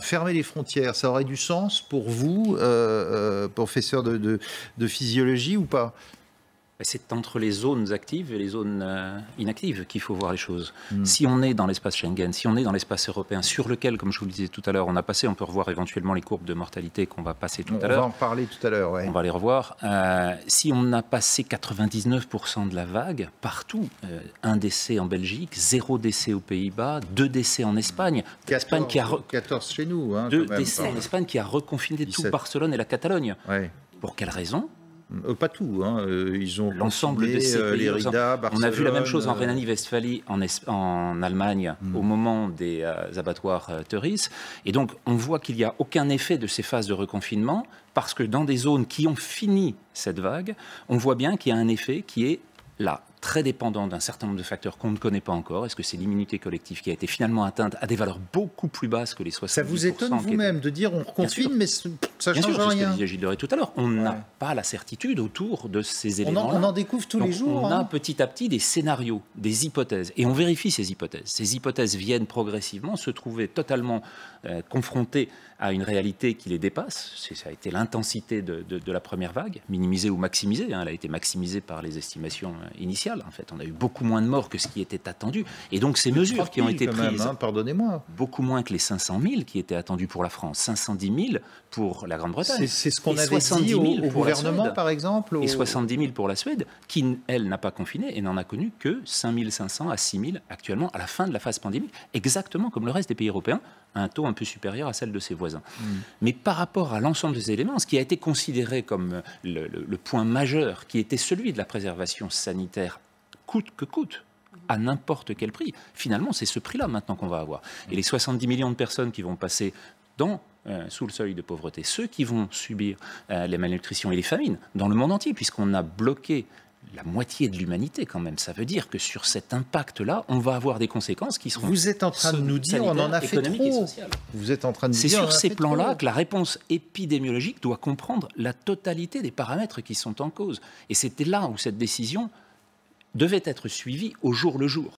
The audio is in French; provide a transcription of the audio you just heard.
Fermer les frontières, ça aurait du sens pour vous, professeur de physiologie, ou pas? C'est entre les zones actives et les zones inactives qu'il faut voir les choses. Si on est dans l'espace Schengen, si on est dans l'espace européen, sur lequel, comme je vous le disais tout à l'heure, on a passé, on peut revoir éventuellement les courbes de mortalité qu'on va passer tout à l'heure. On va en parler tout à l'heure, ouais. On va les revoir. Si on a passé 99% de la vague, partout, un décès en Belgique, 0 décès aux Pays-Bas, 2 décès en Espagne. 14 chez nous. Hein, 2 décès en Espagne qui a reconfiné 17. Tout Barcelone et la Catalogne. Ouais. Pour quelle raison ? Pas tout, hein. Ils ont l'ensemble de ces pays. Lérida, Barcelone, on a vu la même chose en Rhénanie-Westphalie, en Allemagne, au moment des abattoirs Teuris. Et donc, on voit qu'il n'y a aucun effet de ces phases de reconfinement, parce que dans des zones qui ont fini cette vague, on voit bien qu'il y a un effet qui est là, très dépendant d'un certain nombre de facteurs qu'on ne connaît pas encore. Est-ce que c'est l'immunité collective qui a été finalement atteinte à des valeurs beaucoup plus basses que les 70%? Ça vous étonne vous-même de dire on reconfine, mais ça ne change rien? C'est ce que disait Gilles Deray tout à l'heure. On n'a pas la certitude autour de ces éléments-là. On en découvre tous les jours. On a petit à petit des scénarios, des hypothèses. Et on vérifie ces hypothèses. Ces hypothèses viennent progressivement se trouver totalement confrontées à une réalité qui les dépasse. Ça a été l'intensité de la première vague, minimisée ou maximisée. Elle a été maximisée par les estimations initiales. En fait, on a eu beaucoup moins de morts que ce qui était attendu. Et donc, ces mesures qui ont été prises, pardonnez-moi, beaucoup moins que les 500 000 qui étaient attendus pour la France, 510 000 pour la Grande-Bretagne. C'est ce qu'on avait dit au gouvernement, par exemple. Et 70 000 pour la Suède, qui, elle, n'a pas confiné et n'en a connu que 5 500 à 6 000 actuellement à la fin de la phase pandémique, exactement comme le reste des pays européens, à un taux un peu supérieur à celle de ses voisins. Mais par rapport à l'ensemble des éléments, ce qui a été considéré comme le point majeur, qui était celui de la préservation sanitaire coûte que coûte, à n'importe quel prix, finalement, c'est ce prix-là maintenant qu'on va avoir. Et les 70 millions de personnes qui vont passer sous le seuil de pauvreté, ceux qui vont subir les malnutritions et les famines dans le monde entier, puisqu'on a bloqué la moitié de l'humanité quand même. Ça veut dire que sur cet impact-là, on va avoir des conséquences qui seront... Vous êtes en train de nous dire on en a fait trop. Vous êtes en train de nous dire... C'est sur ces plans-là que la réponse épidémiologique doit comprendre la totalité des paramètres qui sont en cause. Et c'était là où cette décision devait être suivie au jour le jour.